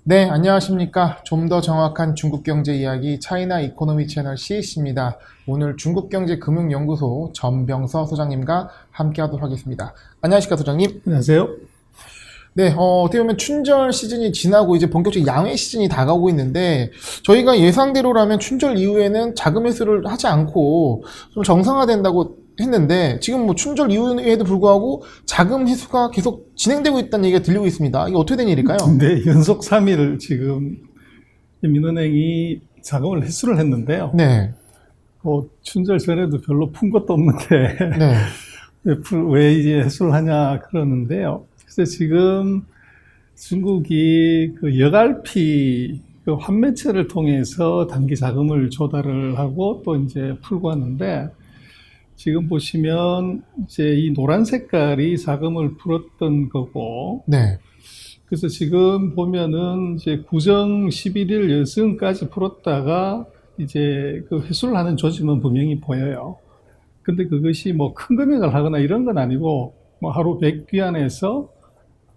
네, 안녕하십니까. 좀 더 정확한 중국 경제 이야기 차이나 이코노미 채널 CEC입니다. 오늘 중국경제금융연구소 전병서 소장님과 함께 하도록 하겠습니다. 안녕하십니까, 소장님. 안녕하세요. 네, 어떻게 보면 춘절 시즌이 지나고 이제 본격적인 양회 시즌이 다가오고 있는데 저희가 예상대로라면 춘절 이후에는 자금 회수를 하지 않고 좀 정상화된다고 했는데 지금 뭐 춘절 이후에도 불구하고 자금 회수가 계속 진행되고 있다는 얘기가 들리고 있습니다. 이게 어떻게 된 일일까요? 네, 연속 3일 지금 민은행이 자금을 회수를 했는데요. 네. 춘절 전에도 별로 푼 것도 없는데 네. 왜 이제 회수를 하냐 그러는데요. 그래서 지금 중국이 그 여갈피 그 환매체를 통해서 단기 자금을 조달을 하고 또 이제 풀고 하는데 지금 보시면 이제 이 노란 색깔이 자금을 풀었던 거고, 네. 그래서 지금 보면은 이제 구정 11일 여승까지 풀었다가 이제 그 회수를 하는 조짐은 분명히 보여요. 근데 그것이 뭐 큰 금액을 하거나 이런 건 아니고, 뭐 하루 100위안에서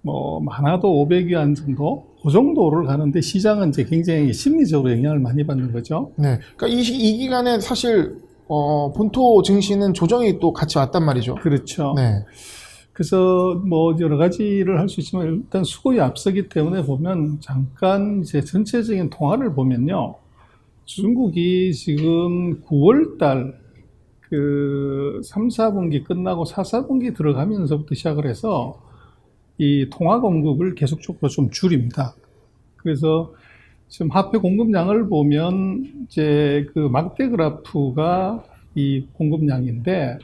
뭐 많아도 500위안 정도? 그 정도를 가는데 시장은 이제 굉장히 심리적으로 영향을 많이 받는 거죠. 네. 그러니까 이 기간에 사실 본토 증시는 조정이 또 같이 왔단 말이죠. 그렇죠. 네. 그래서 뭐 여러 가지를 할 수 있지만 일단 수급이 앞서기 때문에 보면 잠깐 이제 전체적인 통화를 보면요. 중국이 지금 9월 달 그 3, 4분기 끝나고 4, 4분기 들어가면서부터 시작을 해서 이 통화 공급을 계속적으로 좀 줄입니다. 그래서 지금 화폐 공급량을 보면 이제 그 막대 그래프가 이 공급량인데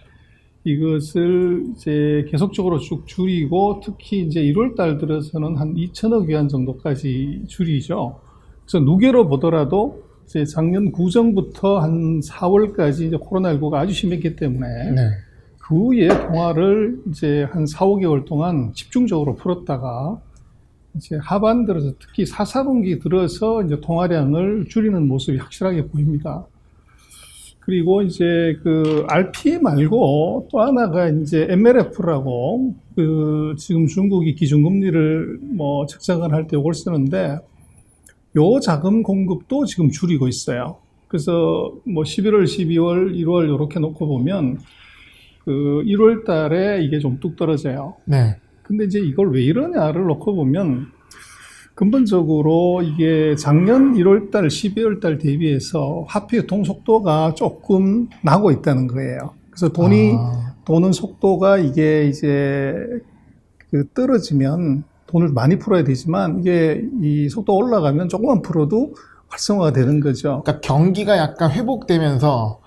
이것을 이제 계속적으로 쭉 줄이고 특히 이제 1월 달 들어서는 한 2천억 위안 정도까지 줄이죠. 그래서 누계로 보더라도 이제 작년 구정부터 한 4월까지 이제 코로나19가 아주 심했기 때문에 네. 그 후에 통화를 이제 한 4, 5개월 동안 집중적으로 풀었다가 이제 하반 들어서 특히 4, 4분기 들어서 이제 통화량을 줄이는 모습이 확실하게 보입니다. 그리고 이제 그 RP 말고 또 하나가 이제 MLF라고 그 지금 중국이 기준금리를 뭐 책정을 할 때 이걸 쓰는데 요 자금 공급도 지금 줄이고 있어요. 그래서 뭐 11월, 12월, 1월 이렇게 놓고 보면 그 1월 달에 이게 좀 뚝 떨어져요. 네. 근데 이제 이걸 왜 이러냐를 놓고 보면 근본적으로 이게 작년 1월 달, 12월 달 대비해서 화폐 유통 속도가 조금 나고 있다는 거예요. 그래서 도는 속도가 이게 이제 그 떨어지면 돈을 많이 풀어야 되지만 이게 이 속도가 올라가면 조금만 풀어도 활성화가 되는 거죠. 그러니까 경기가 약간 회복되면서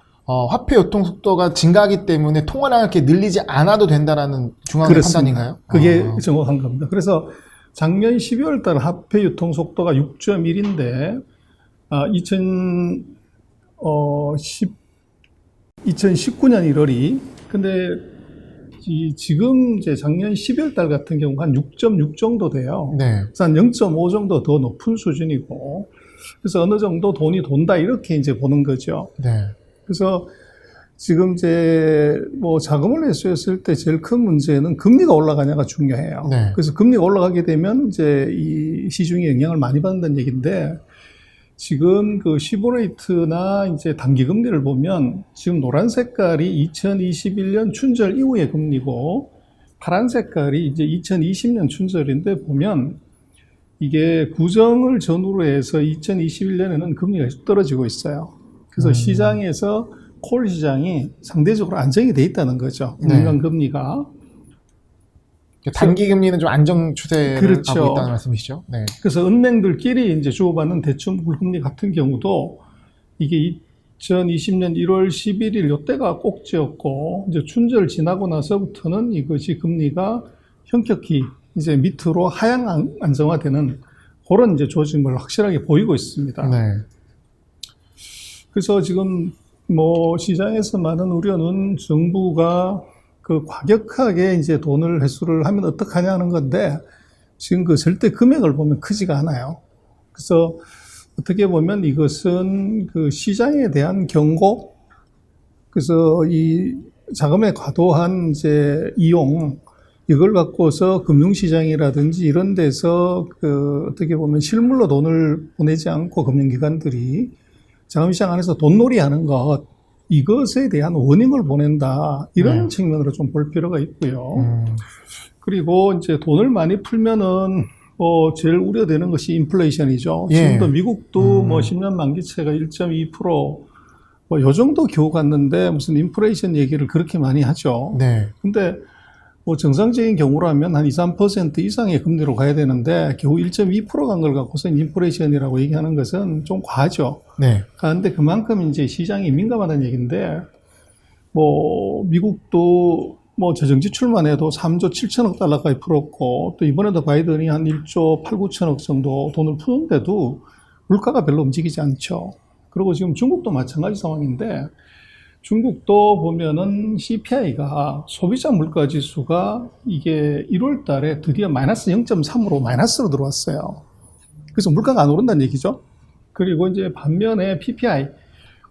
화폐 유통 속도가 증가하기 때문에 통화량을 이렇게 늘리지 않아도 된다라는 중앙의 판단인가요? 그게 정확한 겁니다. 그래서 작년 12월 달 화폐 유통 속도가 6.1인데 2019년 1월이 근데 지금 이제 작년 12월 달 같은 경우 한 6.6 정도 돼요. 네. 그래서 한 0.5 정도 더 높은 수준이고 그래서 어느 정도 돈이 돈다 이렇게 이제 보는 거죠. 네. 그래서 지금 이제 뭐 자금을 회수했을 때 제일 큰 문제는 금리가 올라가냐가 중요해요. 네. 그래서 금리가 올라가게 되면 이제 이 시중에 영향을 많이 받는다는 얘기인데 지금 그 시보레이트나 이제 단기 금리를 보면 지금 노란 색깔이 2021년 춘절 이후의 금리고 파란 색깔이 이제 2020년 춘절인데 보면 이게 구정을 전후로 해서 2021년에는 금리가 계속 떨어지고 있어요. 그래서 시장에서 콜 시장이 상대적으로 안정이 돼 있다는 거죠. 민간 금리가. 단기 금리는 좀 안정 추세를 그렇죠. 하고 있다는 말씀이시죠? 네. 그래서 은행들끼리 이제 주고받는 대출 금리 같은 경우도 이게 2020년 1월 11일 요때가 꼭지였고 이제 춘절 지나고 나서부터는 이것이 금리가 현격히 이제 밑으로 하향 안정화되는 그런 이제 조짐을 확실하게 보이고 있습니다. 네. 그래서 지금 뭐 시장에서 많은 우려는 정부가 그 과격하게 이제 돈을 회수를 하면 어떡하냐는 건데 지금 그 절대 금액을 보면 크지가 않아요. 그래서 어떻게 보면 이것은 그 시장에 대한 경고, 그래서 이 자금의 과도한 이제 이용, 이걸 갖고서 금융시장이라든지 이런 데서 어떻게 보면 실물로 돈을 보내지 않고 금융기관들이 자금시장 안에서 돈놀이 하는 것, 이것에 대한 워닝을 보낸다. 이런 측면으로 좀 볼 필요가 있고요. 그리고 이제 돈을 많이 풀면은 제일 우려되는 것이 인플레이션이죠. 예. 지금도 미국도 10년 만기채가 1.2%, 요 정도 겨우 갔는데 무슨 인플레이션 얘기를 그렇게 많이 하죠. 네. 근데 정상적인 경우라면 한 2, 3% 이상의 금리로 가야 되는데 겨우 1.2% 간 걸 갖고서 인플레이션이라고 얘기하는 것은 좀 과하죠. 네. 그런데 그만큼 이제 시장이 민감하다는 얘기인데, 미국도 재정 지출만 해도 3조 7천억 달러까지 풀었고, 또 이번에도 바이든이 한 1조 8, 9천억 정도 돈을 푸는데도 물가가 별로 움직이지 않죠. 그리고 지금 중국도 마찬가지 상황인데, 중국도 보면은 CPI가 소비자 물가 지수가 이게 1월 달에 드디어 마이너스 0.3으로 마이너스로 들어왔어요. 그래서 물가가 안 오른다는 얘기죠. 그리고 이제 반면에 PPI,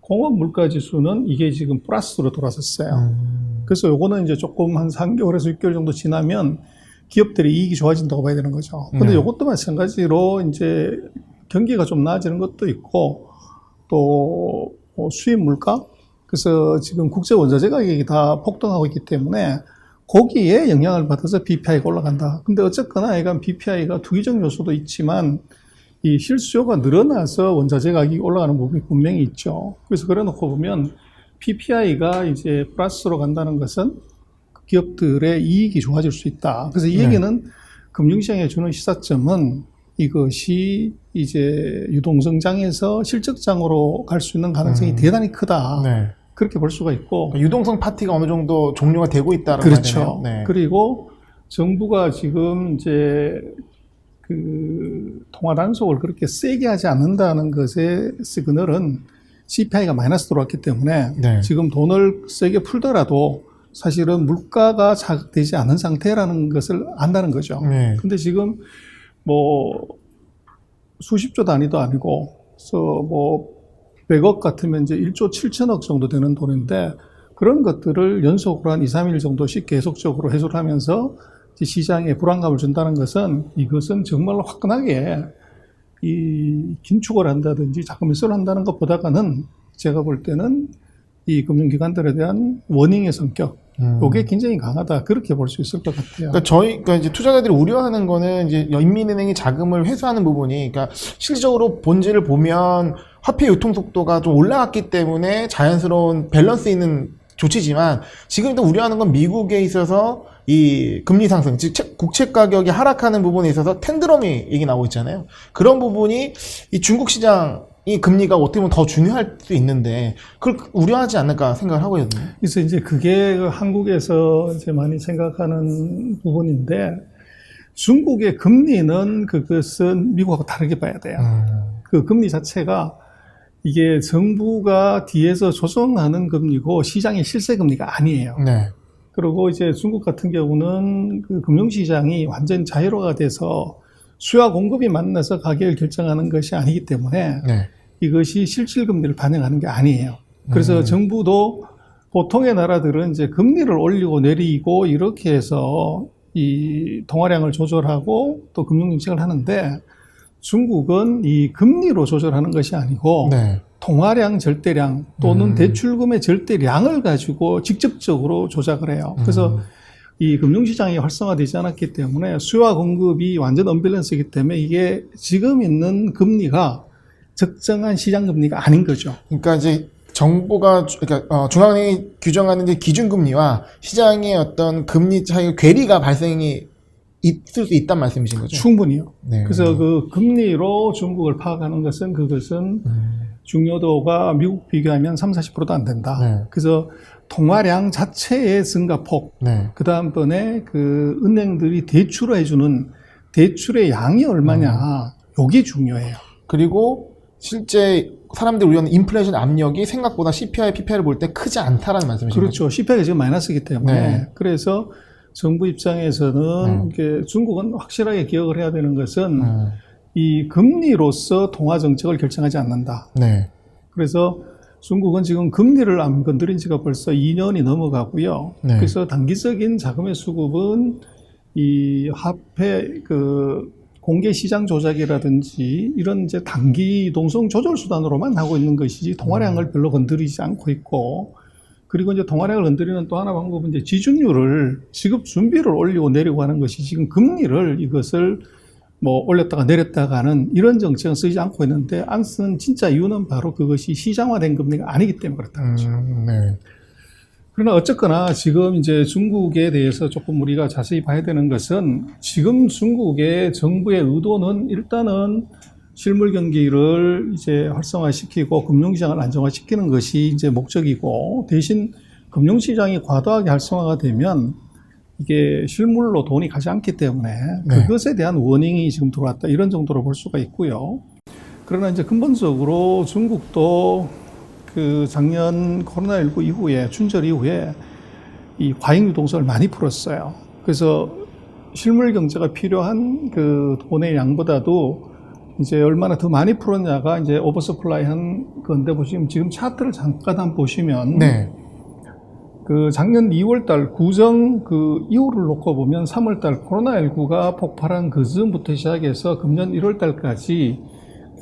공업 물가 지수는 이게 지금 플러스로 돌아섰어요. 그래서 요거는 이제 조금 한 3개월에서 6개월 정도 지나면 기업들의 이익이 좋아진다고 봐야 되는 거죠. 근데 요것도 마찬가지로 이제 경기가 좀 나아지는 것도 있고, 또 수입 물가, 그래서 지금 국제 원자재 가격이 다 폭등하고 있기 때문에 거기에 영향을 받아서 BPI가 올라간다. 근데 어쨌거나 이건 BPI가 투기적 요소도 있지만 이 실수요가 늘어나서 원자재 가격이 올라가는 부분이 분명히 있죠. 그래서 그래 놓고 보면 PPI가 이제 플러스로 간다는 것은 기업들의 이익이 좋아질 수 있다. 그래서 이 얘기는 금융시장에 주는 시사점은 이것이 이제 유동성장에서 실적장으로 갈 수 있는 가능성이 대단히 크다. 네. 그렇게 볼 수가 있고. 유동성 파티가 어느 정도 종료가 되고 있다는 그렇죠. 네. 그리고 정부가 지금 이제 통화 단속을 그렇게 세게 하지 않는다는 것의 시그널은 CPI가 마이너스 들어왔기 때문에 지금 돈을 세게 풀더라도 사실은 물가가 자극되지 않은 상태라는 것을 안다는 거죠. 근데 지금 수십조 단위도 아니고, 그래서 100억 같으면 이제 1조 7천억 정도 되는 돈인데, 그런 것들을 연속으로 한 2, 3일 정도씩 계속적으로 해소를 하면서 시장에 불안감을 준다는 것은, 이것은 정말로 화끈하게 이 긴축을 한다든지 자금 매수를 한다는 것보다는 제가 볼 때는 이 금융기관들에 대한 워닝의 성격, 이게 굉장히 강하다. 그렇게 볼 수 있을 것 같아요. 그러니까 이제 투자자들이 우려하는 거는 이제 인민은행이 자금을 회수하는 부분이, 그러니까 실질적으로 본질을 보면 화폐 유통 속도가 좀 올라갔기 때문에 자연스러운 밸런스 있는 조치지만, 지금 또 우려하는 건 미국에 있어서 이 금리 상승, 즉 국채 가격이 하락하는 부분에 있어서 텐드럼이 얘기 나오고 있잖아요. 그런 부분이 이 중국 시장 이 금리가 어떻게 보면 더 중요할 수 있는데 그걸 우려하지 않을까 생각을 하거든요. 그래서 이제 그게 한국에서 이제 많이 생각하는 부분인데, 중국의 금리는 그것은 미국하고 다르게 봐야 돼요. 그 금리 자체가 이게 정부가 뒤에서 조정하는 금리고 시장의 실세 금리가 아니에요. 그리고 이제 중국 같은 경우는 그 금융시장이 완전 자유화가 돼서 수요와 공급이 만나서 가격을 결정하는 것이 아니기 때문에 이것이 실질금리를 반영하는 게 아니에요. 그래서 정부도 보통의 나라들은 이제 금리를 올리고 내리고 이렇게 해서 이 통화량을 조절하고 또 금융정책을 하는데, 중국은 이 금리로 조절하는 것이 아니고 통화량 절대량 또는 대출금의 절대량을 가지고 직접적으로 조작을 해요. 그래서 이 금융시장이 활성화되지 않았기 때문에 수요와 공급이 완전 언밸런스이기 때문에 이게 지금 있는 금리가 적정한 시장 금리가 아닌 거죠. 그러니까 이제 정부가, 그러니까 중앙은행이 규정하는 이제 기준금리와 시장의 어떤 금리 차이 괴리가 발생이 있을 수 있단 말씀이신 거죠? 충분히요. 그래서 그 금리로 중국을 파악하는 것은 그것은 중요도가 미국 비교하면 30-40%도 안 된다. 그래서 통화량 자체의 증가폭, 그 다음번에 그 은행들이 대출해주는 대출의 양이 얼마냐, 요게 중요해요. 그리고 실제 사람들이 우려하는 인플레이션 압력이 생각보다 CPI, PPI를 볼 때 크지 않다라는 말씀이신 거죠? 그렇죠. CPI가 지금 마이너스이기 때문에. 그래서 정부 입장에서는 이게 중국은 확실하게 기억을 해야 되는 것은 이 금리로서 통화 정책을 결정하지 않는다. 그래서 중국은 지금 금리를 안 건드린 지가 벌써 2년이 넘어가고요. 그래서 단기적인 자금의 수급은 이 화폐 공개 시장 조작이라든지 이런 이제 단기 유동성 조절 수단으로만 하고 있는 것이지 통화량을 별로 건드리지 않고 있고, 그리고 이제 통화량을 건드리는 또 하나 방법은 이제 지준율을 지급 준비를 올리고 내리고 하는 것이, 지금 금리를 이것을 뭐 올렸다가 내렸다가 하는 이런 정책은 쓰지 않고 있는데, 안 쓰는 진짜 이유는 바로 그것이 시장화된 금리가 아니기 때문에 그렇다는 거죠. 네. 그러나 어쨌거나 지금 이제 중국에 대해서 조금 우리가 자세히 봐야 되는 것은, 지금 중국의 정부의 의도는 일단은 실물 경기를 이제 활성화시키고 금융시장을 안정화시키는 것이 이제 목적이고, 대신 금융시장이 과도하게 활성화가 되면 이게 실물로 돈이 가지 않기 때문에 네. 그것에 대한 워닝이 지금 들어왔다, 이런 정도로 볼 수가 있고요. 그러나 이제 근본적으로 중국도 그 작년 코로나19 이후에, 춘절 이후에 이 과잉 유동성을 많이 풀었어요. 그래서 실물 경제가 필요한 그 돈의 양보다도 이제 얼마나 더 많이 풀었냐가 이제 오버서플라이 한 건데, 보시면 지금 차트를 잠깐 한번 보시면 네. 그 작년 2월달 구정 그 이후를 놓고 보면 3월달 코로나19가 폭발한 그 즈음부터 시작해서 금년 1월달까지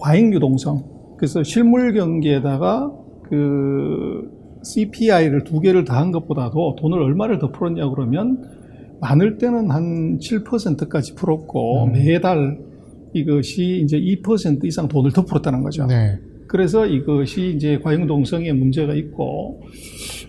과잉 유동성, 그래서 실물 경기에다가 그 CPI를 두 개를 더한 것보다도 돈을 얼마를 더 풀었냐 그러면, 많을 때는 한 7%까지 풀었고 매달 이것이 이제 2% 이상 돈을 더 풀었다는 거죠. 네. 그래서 이것이 이제 과잉 유동성에 문제가 있고,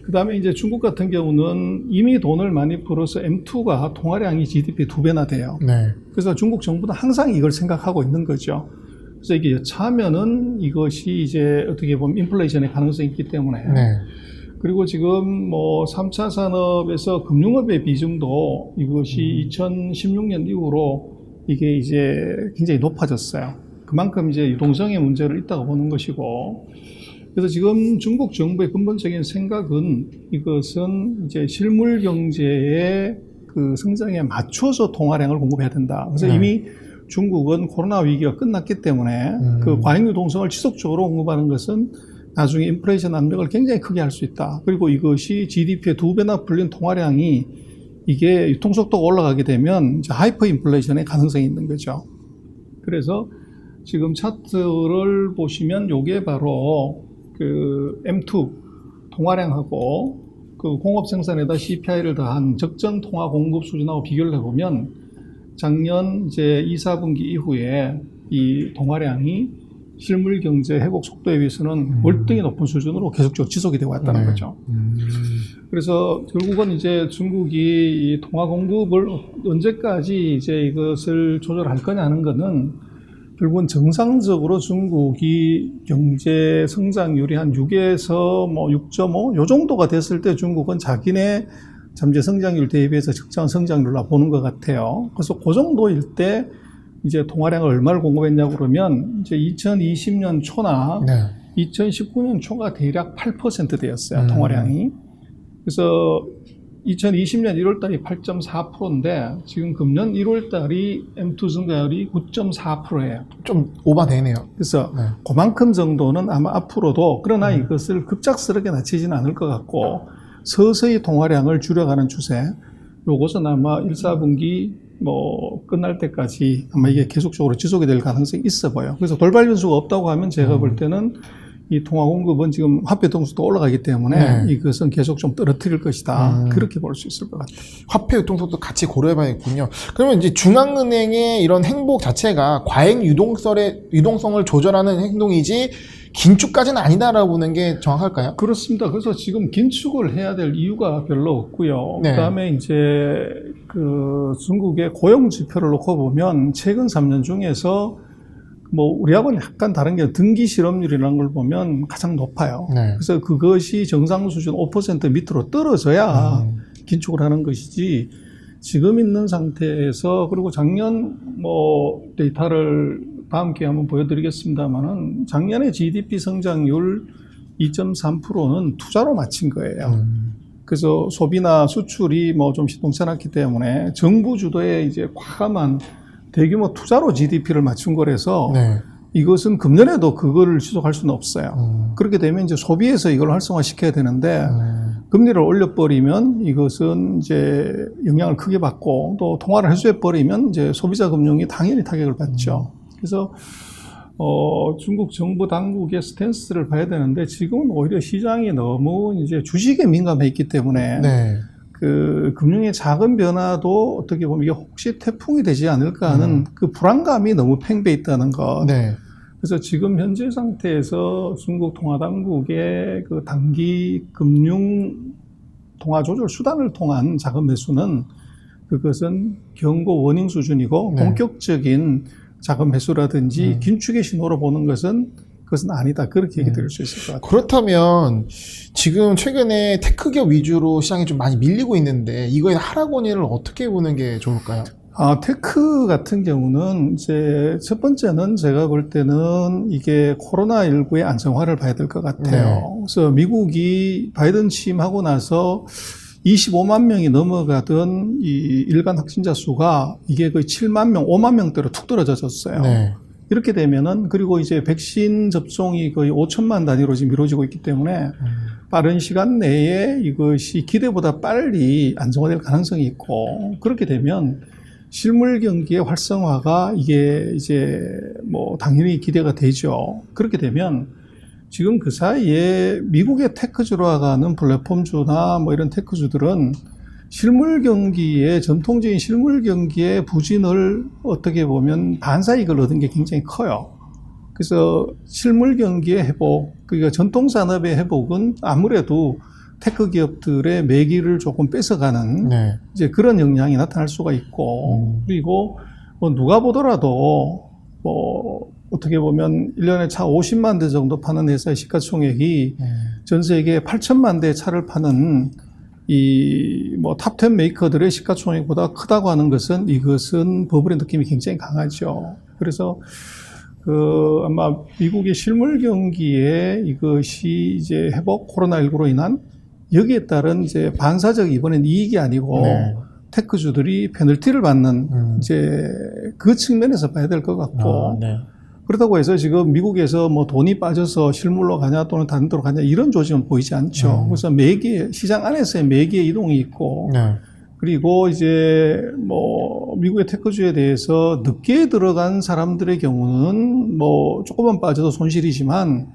그 다음에 이제 중국 같은 경우는 이미 돈을 많이 풀어서 M2가 통화량이 GDP 2배나 돼요. 네. 그래서 중국 정부는 항상 이걸 생각하고 있는 거죠. 그래서 이게 여차하면은 이것이 이제 어떻게 보면 인플레이션의 가능성이 있기 때문에. 네. 그리고 지금 뭐 3차 산업에서 금융업의 비중도 이것이 2016년 이후로 이게 이제 굉장히 높아졌어요. 그만큼 이제 유동성의 문제를 있다고 보는 것이고, 그래서 지금 중국 정부의 근본적인 생각은 이것은 이제 실물 경제의 그 성장에 맞춰서 통화량을 공급해야 된다. 그래서 네. 이미 중국은 코로나 위기가 끝났기 때문에 그 과잉 유동성을 지속적으로 공급하는 것은 나중에 인플레이션 압력을 굉장히 크게 할 수 있다. 그리고 이것이 GDP의 2배나 불린 통화량이 이게 유통속도가 올라가게 되면 이제 하이퍼 인플레이션의 가능성이 있는 거죠. 그래서 지금 차트를 보시면 요게 바로 그 M2 통화량하고 그 공업 생산에다 CPI를 더한 적정 통화 공급 수준하고 비교를 해보면, 작년 이제 2, 4분기 이후에 이 통화량이 실물 경제 회복 속도에 비해서는 월등히 높은 수준으로 계속적으로 지속이 되고 왔다는 거죠. 그래서 결국은 이제 중국이 이 통화 공급을 언제까지 이제 이것을 조절할 거냐 하는 거는, 결국은 정상적으로 중국이 경제 성장률이 한 6에서 뭐 6.5 요 정도가 됐을 때 중국은 자기네 잠재 성장률 대비해서 적정한 성장률로 보는 것 같아요. 그래서 그 정도일 때 이제 통화량을 얼마를 공급했냐고 그러면, 이제 2020년 초나 네. 2019년 초가 대략 8% 되었어요, 통화량이. 그래서 2020년 1월달이 8.4%인데 지금 금년 1월달이 M2 증가율이 9.4%예요. 좀 오바되네요. 그래서 네. 그만큼 정도는 아마 앞으로도, 그러나 이것을 급작스럽게 낮추지는 않을 것 같고 서서히 통화량을 줄여가는 추세, 요것은 아마 1, 4분기 뭐 끝날 때까지 아마 이게 계속적으로 지속이 될 가능성이 있어 보여요. 그래서 돌발 변수가 없다고 하면 제가 볼 때는 이 통화 공급은 지금 화폐 동수도 올라가기 때문에 네. 이것은 계속 좀 떨어뜨릴 것이다. 그렇게 볼 수 있을 것 같아요. 화폐 유통성도 같이 고려해봐야겠군요. 그러면 이제 중앙은행의 이런 행복 자체가 과잉 유동성을 조절하는 행동이지 긴축까지는 아니다라고 보는 게 정확할까요? 그렇습니다. 그래서 지금 긴축을 해야 될 이유가 별로 없고요. 네. 그다음에 이제 그 중국의 고용 지표를 놓고 보면 최근 3년 중에서 뭐 우리하고는 약간 다른 게 등기 실업률이라는 걸 보면 가장 높아요. 네. 그래서 그것이 정상 수준 5% 밑으로 떨어져야 긴축을 하는 것이지, 지금 있는 상태에서, 그리고 작년 뭐 데이터를 다음 기회에 한번 보여드리겠습니다만은 작년에 GDP 성장률 2.3%는 투자로 맞춘 거예요. 그래서 소비나 수출이 뭐 좀 시동찮았기 때문에 정부 주도의 이제 과감한 대규모 투자로 GDP를 맞춘 거라서 네. 이것은 금년에도 그거를 지속할 수는 없어요. 그렇게 되면 이제 소비에서 이걸 활성화시켜야 되는데 금리를 올려버리면 이것은 이제 영향을 크게 받고 또 통화를 해소해버리면 이제 소비자 금융이 당연히 타격을 받죠. 그래서 중국 정부 당국의 스탠스를 봐야 되는데 지금은 오히려 시장이 너무 이제 주식에 민감해 있기 때문에 네. 그 금융의 작은 변화도 어떻게 보면 이게 혹시 태풍이 되지 않을까 하는 그 불안감이 너무 팽배해 있다는 것. 네. 그래서 지금 현재 상태에서 중국 통화당국의 그 단기 금융 통화 조절 수단을 통한 자금 매수는 그것은 경고 워닝 수준이고 네. 본격적인 자금 매수라든지 긴축의 신호로 보는 것은 그것은 아니다. 그렇게 얘기 드릴 수 있을 것 같아요. 그렇다면 지금 최근에 테크 기업 위주로 시장이 좀 많이 밀리고 있는데 이거에 하락원인을 어떻게 보는 게 좋을까요? 테크 같은 경우는 이제 첫 번째는 제가 볼 때는 이게 코로나19의 안정화를 봐야 될 것 같아요. 네. 그래서 미국이 바이든 취임하고 나서 25만 명이 넘어가던 이 일간 확진자 수가 이게 거의 7만 명, 5만 명대로 툭 떨어졌어요. 네. 이렇게 되면은 그리고 이제 백신 접종이 거의 5천만 단위로 지금 이루어지고 있기 때문에 빠른 시간 내에 이것이 기대보다 빨리 안정화될 가능성이 있고 그렇게 되면 실물 경기의 활성화가 이게 이제 뭐 당연히 기대가 되죠. 그렇게 되면 지금 그 사이에 미국의 테크주로 가는 플랫폼주나 뭐 이런 테크주들은 실물 경기에 전통적인 실물 경기의 부진을 어떻게 보면 반사이익을 얻은 게 굉장히 커요. 그래서 실물 경기의 회복, 그러니까 전통 산업의 회복은 아무래도 테크 기업들의 매기를 조금 뺏어가는 네. 이제 그런 영향이 나타날 수가 있고 그리고 뭐 누가 보더라도 뭐 어떻게 보면 1년에 차 50만 대 정도 파는 회사의 시가총액이 전 세계 8천만 대의 차를 파는 이 뭐 탑10 메이커들의 시가총액보다 크다고 하는 것은 이것은 버블의 느낌이 굉장히 강하죠. 그래서 아마 미국의 실물 경기에 이것이 이제 회복 코로나19로 인한 여기에 따른 이제 반사적 이번엔 이익이 아니고 네. 테크주들이 페널티를 받는 이제 그 측면에서 봐야 될 것 같고 네. 그렇다고 해서 지금 미국에서 뭐 돈이 빠져서 실물로 가냐 또는 다른 데로 가냐 이런 조짐은 보이지 않죠. 그래서 매개 시장 안에서의 매개 이동이 있고 네. 그리고 이제 뭐 미국의 테크주에 대해서 늦게 들어간 사람들의 경우는 뭐 조금만 빠져도 손실이지만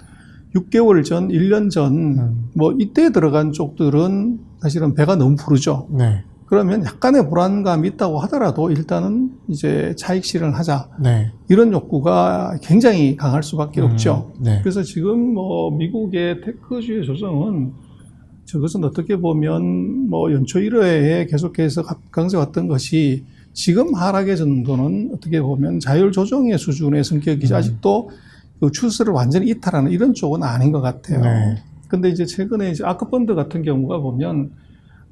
6개월 전, 1년 전, 뭐 이때 들어간 쪽들은 사실은 배가 너무 부르죠. 네. 그러면 약간의 불안감이 있다고 하더라도 일단은 이제 차익 실현을 하자. 네. 이런 욕구가 굉장히 강할 수밖에 없죠. 네. 그래서 지금 뭐 미국의 테크주의 조정은 저것은 어떻게 보면 뭐 연초 1회에 계속해서 강세왔던 것이 지금 하락의 정도는 어떻게 보면 자율 조정의 수준의 성격이지 아직도 그 추세를 완전히 이탈하는 이런 쪽은 아닌 것 같아요. 네. 근데 이제 최근에 이제 아크펀드 같은 경우가 보면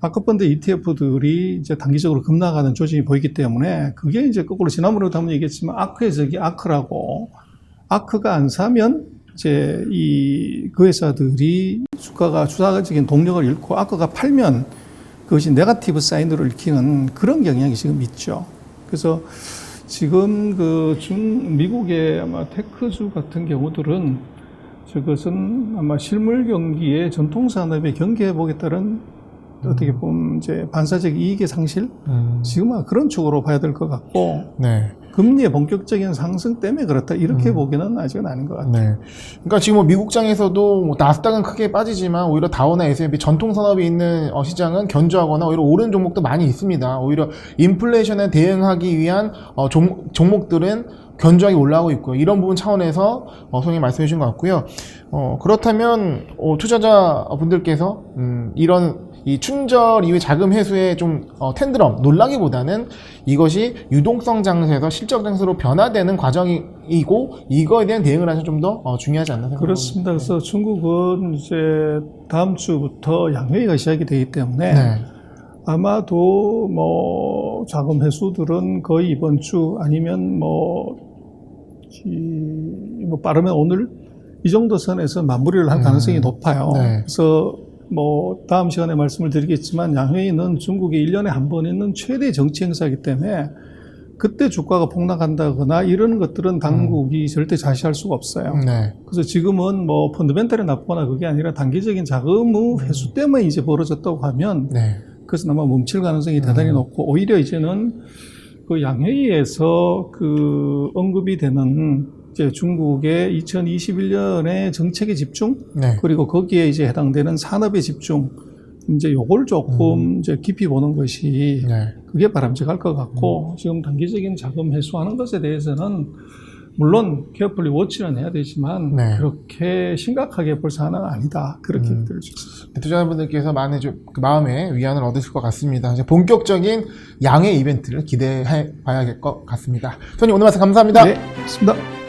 아크펀드 ETF들이 이제 단기적으로 급락하는 조짐이 보이기 때문에 그게 이제 거꾸로 지난번에도 한번 얘기했지만 아크의 적이 아크라고 아크가 안 사면 이제 그 회사들이 주가적인 동력을 잃고 아크가 팔면 그것이 네거티브 사인으로 읽히는 그런 경향이 지금 있죠. 그래서 지금 미국의 아마 테크주 같은 경우들은 저것은 아마 실물 경기의 전통 산업의 경기 회복에 따른 어떻게 보면 이제 반사적 이익의 상실 지금 그런 쪽으로 봐야 될 것 같고 네. 금리의 본격적인 상승 때문에 그렇다 이렇게 보기는 아직은 아닌 것 같아요. 네. 그러니까 지금 뭐 미국장에서도 뭐 나스닥은 크게 빠지지만 오히려 다우나 S&P 전통 산업이 있는 시장은 견조하거나 오히려 오른 종목도 많이 있습니다. 오히려 인플레이션에 대응하기 위한 종목들은 견조하게 올라가고 있고요. 이런 부분 차원에서 선생님 말씀해 주신 것 같고요. 그렇다면 투자자분들께서 이런 이 춘절 이후에 자금 회수의 좀 텐드럼 놀라기보다는 이것이 유동성 장세에서 실적 장세로 변화되는 과정이고 이거에 대한 대응을 하셔서 좀 더 중요하지 않나 생각합니다. 그렇습니다. 그래서 중국은 이제 다음 주부터 양회의가 시작이 되기 때문에 네. 아마도 뭐 자금 회수들은 거의 이번 주 아니면 뭐 빠르면 오늘 이 정도 선에서 마무리를 할 가능성이 높아요. 네. 그래서 뭐 다음 시간에 말씀을 드리겠지만 양회의는 중국이 1년에 한 번 있는 최대 정치 행사이기 때문에 그때 주가가 폭락한다거나 이런 것들은 당국이 절대 자시할 수가 없어요. 네. 그래서 지금은 뭐 펀더멘탈이 나쁘거나 그게 아니라 단기적인 자금 회수 때문에 이제 벌어졌다고 하면 네. 그래서 아마 멈출 가능성이 대단히 높고 오히려 이제는 그 양회의에서 그 언급이 되는 이제 중국의 2021년의 정책의 집중 네. 그리고 거기에 이제 해당되는 산업의 집중 이제 요걸 조금 이제 깊이 보는 것이 네. 그게 바람직할 것 같고 지금 단기적인 자금 회수하는 것에 대해서는 물론 케어풀리 워치는 해야 되지만 네. 그렇게 심각하게 볼 사안은 아니다 그렇게 들을 수 있습니다. 투자자분들께서 많은 좀 그 마음의 위안을 얻으실 것 같습니다. 이제 본격적인 양해 이벤트를 기대해 봐야 될 것 같습니다. 선생님 오늘 말씀 감사합니다. 네, 좋습니다.